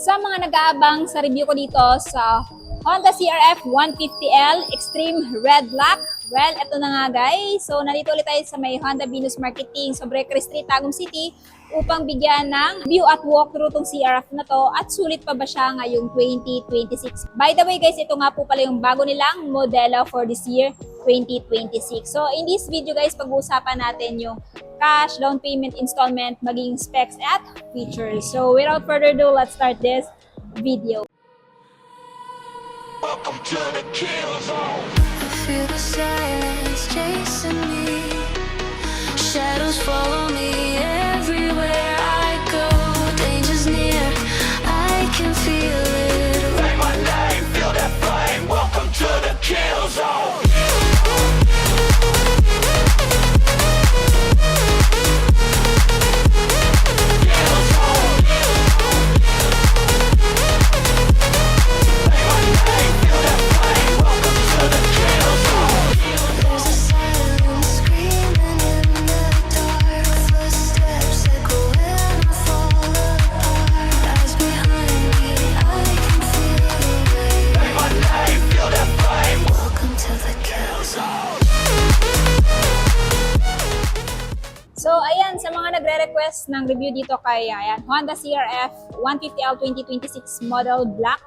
Sa mga nag-aabang sa review ko dito sa Honda CRF 150L Extreme Red Black, well, eto na nga guys. So, nandito ulit tayo sa may Honda Venus Marketing sa Brecker Street, Tagum City upang bigyan ng view at walkthrough tong CRF na to at sulit pa ba siya ngayong 2026. By the way guys, ito nga po pala yung bago nilang modelo for this year, 2026. So, in this video guys, pag-uusapan natin yung cash, down payment, installment, maging specs at features. So, without further ado, let's start this video. Welcome to the kill zone. I feel the silence chasing me. Shadows follow me everywhere I go. Danger's near, I can feel it. Say my name, feel that flame. Welcome to the kill zone. Kill zone. Say my name, feel that flame. Welcome to the kill zone. There's a silence screaming in the dark. Footsteps echo when I fall apart. Eyes behind me, I can feel the weight. Say my name, feel that flame. Welcome to the kill zone. So, ayan, sa mga nagre-request ng review dito kay Honda CRF 150L 2026 Model Black.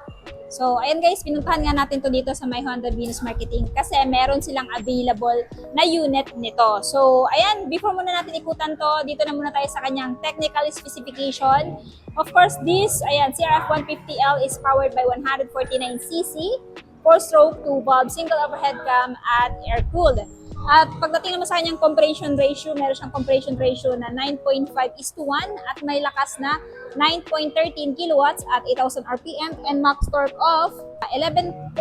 So, ayan guys, pinuntahan nga natin to dito sa may Honda Venus Marketing kasi meron silang available na unit nito. So, ayan, before muna natin ikutan to, dito na muna tayo sa kanyang technical specification. Of course, this, ayan, CRF 150L is powered by 149cc, 4-stroke, 2-valve, single overhead cam, at air-cooled. At pagdating naman sa kanyang compression ratio, meron siyang compression ratio na 9.5:1 at may lakas na 9.13 kilowatts at 8,000 RPM and max torque of 11.94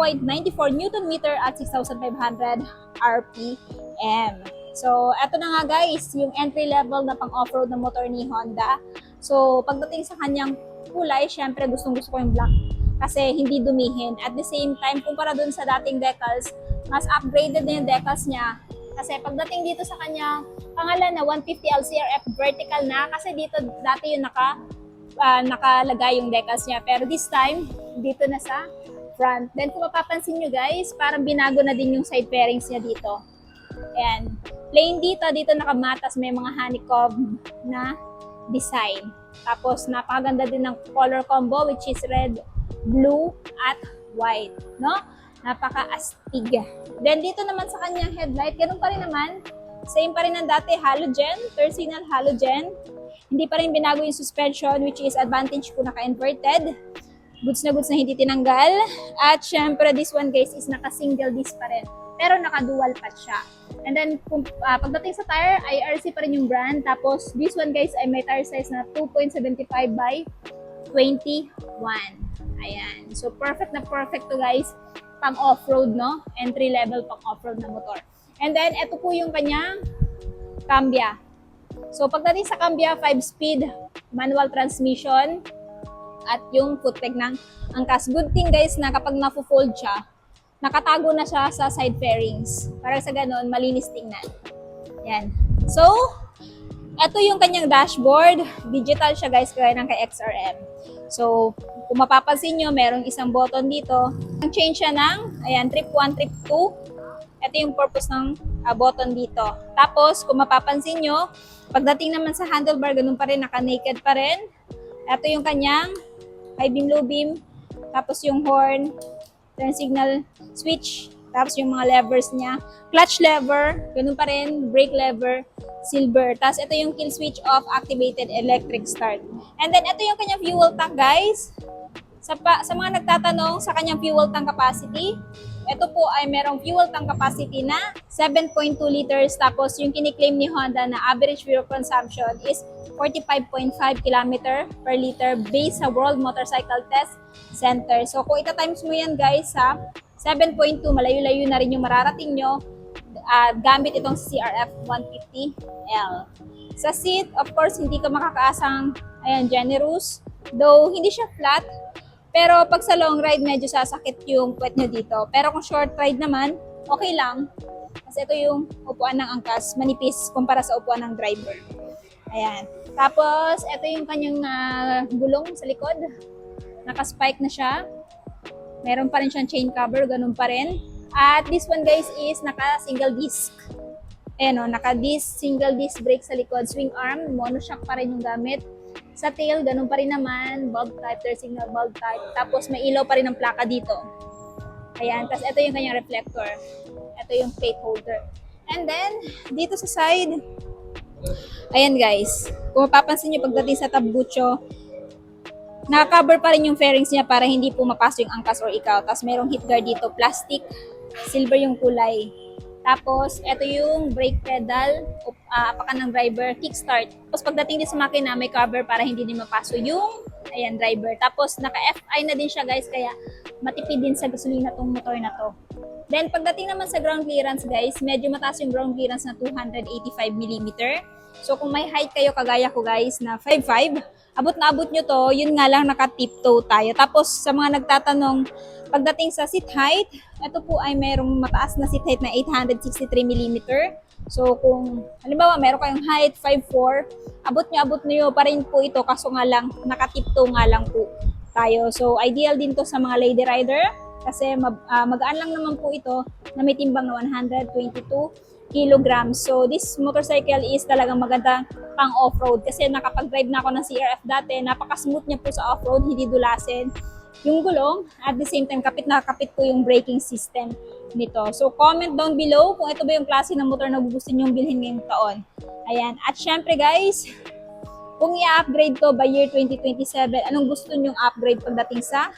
Newton meter at 6,500 RPM. So, eto na nga guys, yung entry level na pang off-road na motor ni Honda. So, pagdating sa kanyang kulay, syempre gustong-gusto ko yung black kasi hindi dumihin. At the same time, kumpara dun sa dating decals, mas upgraded na yung decals niya. Kasi pagdating dito sa kanya pangalan na 150L CRF vertical na kasi dito dati yung nakalagay yung decals niya. Pero this time, dito na sa front. Then kung mapapansin nyo guys, parang binago na din yung side fairings niya dito. Ayan. Plain dito nakamatas, may mga honeycomb na design. Tapos napakaganda din ng color combo which is red, blue, at white. No? Napaka-astig. Then dito naman sa kanyang headlight, ganun pa rin naman. Same pa rin ng dati, halogen, third signal halogen. Hindi pa rin binago yung suspension which is advantage kung naka-inverted. Goods na hindi tinanggal. At syempre this one guys is naka-single disc pa rin. Pero naka-dual patch siya. And then kung, pagdating sa tire, IRC pa rin yung brand. Tapos this one guys ay may tire size na 2.75 by 21. Ayan. So perfect na perfect to guys pang off-road, no? Entry level pang off-road na motor. And then, ito po yung kanyang cambia. So, pagdating sa cambia, 5-speed manual transmission at yung foot peg ng angkas. Good thing guys na kapag na-fold siya, nakatago na siya sa side fairings. Para sa ganun, malinis tingnan. Yan. So, ito yung kanyang dashboard. Digital siya guys, kaya ng kay XRM. So, kung mapapansin nyo, merong isang button dito. Ang change siya ng, ayan, trip 1, trip 2. Ito yung purpose ng button dito. Tapos, kung mapapansin nyo, pagdating naman sa handlebar, ganun pa rin, naka-naked pa rin. Ito yung kanyang high beam, low beam. Tapos yung horn, turn signal switch. Tapos yung mga levers niya. Clutch lever, ganun pa rin, brake lever, silver. Tapos ito yung kill switch off, activated electric start. And then ito yung kanyang fuel tank guys. Sa mga nagtatanong sa kanyang fuel tank capacity, ito po ay merong fuel tank capacity na 7.2 liters. Tapos yung kiniklaim ni Honda na average fuel consumption is 45.5 km per liter based sa World Motorcycle Test Center. So kung ita-times mo yan guys sa 7.2, malayo-layo na rin yung mararating nyo gamit itong CRF 150L. Sa seat, of course, hindi ka makakaasang generous. Though, hindi siya flat. Pero pag sa long ride, medyo sasakit yung puwet nyo dito. Pero kung short ride naman, okay lang. Kasi ito yung upuan ng angkas, manipis kumpara sa upuan ng driver. Ayan. Tapos, ito yung kanyang gulong sa likod. Naka-spike na siya. Meron pa rin siyang chain cover, ganun pa rin. At this one guys is naka-single disc. Ayan o, naka-disc, single disc brake sa likod. Swing arm, monoshock pa rin yung gamit. Sa tail, ganun pa rin naman. Bulb type, third signal bulb type. Tapos may ilaw pa rin ang plaka dito. Ayan, tapos ito yung kanyang reflector. Ito yung plate holder. And then, dito sa side, ayan guys, kung mapapansin nyo pagdating sa tambucho, naka-cover pa rin yung fairings niya para hindi po mapasok yung angkas or ikaw. Tapos merong heat guard dito, plastic, silver yung kulay. Tapos, ito yung brake pedal, apakan ng driver, kickstart. Tapos pagdating din sa makina, may cover para hindi din mapasok yung ayan, driver. Tapos, naka-FI na din siya guys, kaya matipid din sa gasolina tong motor na to. Then, pagdating naman sa ground clearance guys, medyo mataas yung ground clearance na 285mm. So, kung may height kayo, kagaya ko guys, na 5'5", abot na abot nyo to, yun nga lang naka-tiptoe tayo. Tapos, sa mga nagtatanong, pagdating sa seat height, ito po ay merong mataas na seat height na 863mm. So, kung halimbawa meron kayong height 5'4", abot nyo pa rin po ito, kaso nga lang, naka-tiptoe nga lang po tayo. So, ideal din to sa mga lady rider, kasi magaan lang naman po ito na may timbang na 122 kilograms. So, this motorcycle is talagang magandang pang off-road kasi nakapag-drive na ako ng CRF dati. Napaka-smooth niya po sa off-road, hindi dulasin yung gulong. At the same time, kapit na kapit po yung braking system nito. So, comment down below kung ito ba yung klase ng motor na gusto nyo bilhin ngayong taon. Ayan. At syempre guys, kung i-upgrade to by year 2027, anong gusto nyong upgrade pagdating sa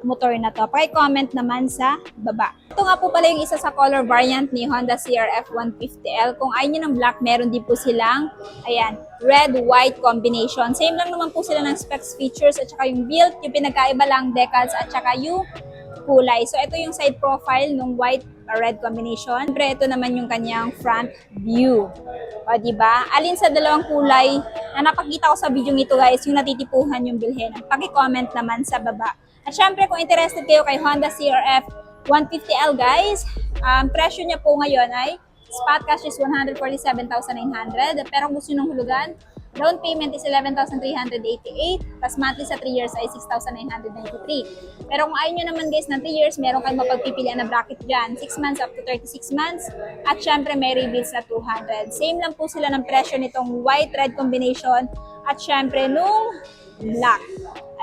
motor na to? Paki-comment naman sa baba. Ito nga po pala yung isa sa color variant ni Honda CRF 150L. Kung ayaw nyo ng black, meron din po silang, ayan, red-white combination. Same lang naman po sila ng specs, features, at saka yung build. Yung pinagkaiba lang, decals, at saka yung kulay. So, ito yung side profile ng white-red combination. Siyempre, ito naman yung kanyang front view. O, diba? Alin sa dalawang kulay na napakita ko sa video nito guys, yung natitipuhan yung bilhin. Paki-comment naman sa baba. At syempre, kung interested kayo kay Honda CRF 150L guys, presyo niya po ngayon ay spot cash is 147,900. Pero kung gusto nyo ng hulugan, down payment is 11,388. Tapos monthly sa 3 years ay 6,993. Pero kung ayaw nyo naman guys ng 3 years, meron kayong mapagpipilian na bracket dyan. 6 months up to 36 months. At syempre, may rebates na 200. Same lang po sila ng presyo nitong white-red combination. At syempre, nung black.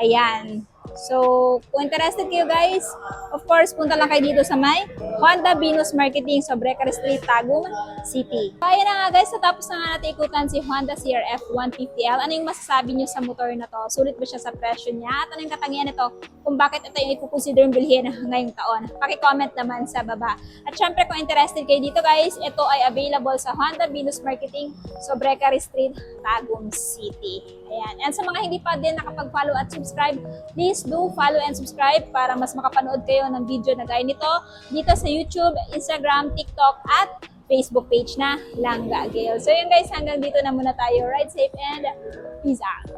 Ayan. So, kung interested kayo guys, of course, punta lang kayo dito sa may Honda Venus Marketing sa Brecar Street, Tagum City. Kaya na nga guys, natapos na nga natin ikutan si Honda CRF 150L. Ano yung masasabi nyo sa motor na to? Sulit ba siya sa presyo niya? At ano yung katangian nito kung bakit ito yung i-consider bilhin ngayong taon? Paki-comment naman sa baba. At syempre, kung interested kayo dito guys, ito ay available sa Honda Venus Marketing sa Brecar Street, Tagum City. Ayan. And sa mga hindi pa din nakapag-follow at subscribe, please do follow and subscribe para mas makapanood kayo ng video na gaya nito dito sa YouTube, Instagram, TikTok, at Facebook page na Langga Gale. So yun guys, hanggang dito na muna tayo. Ride safe and peace out!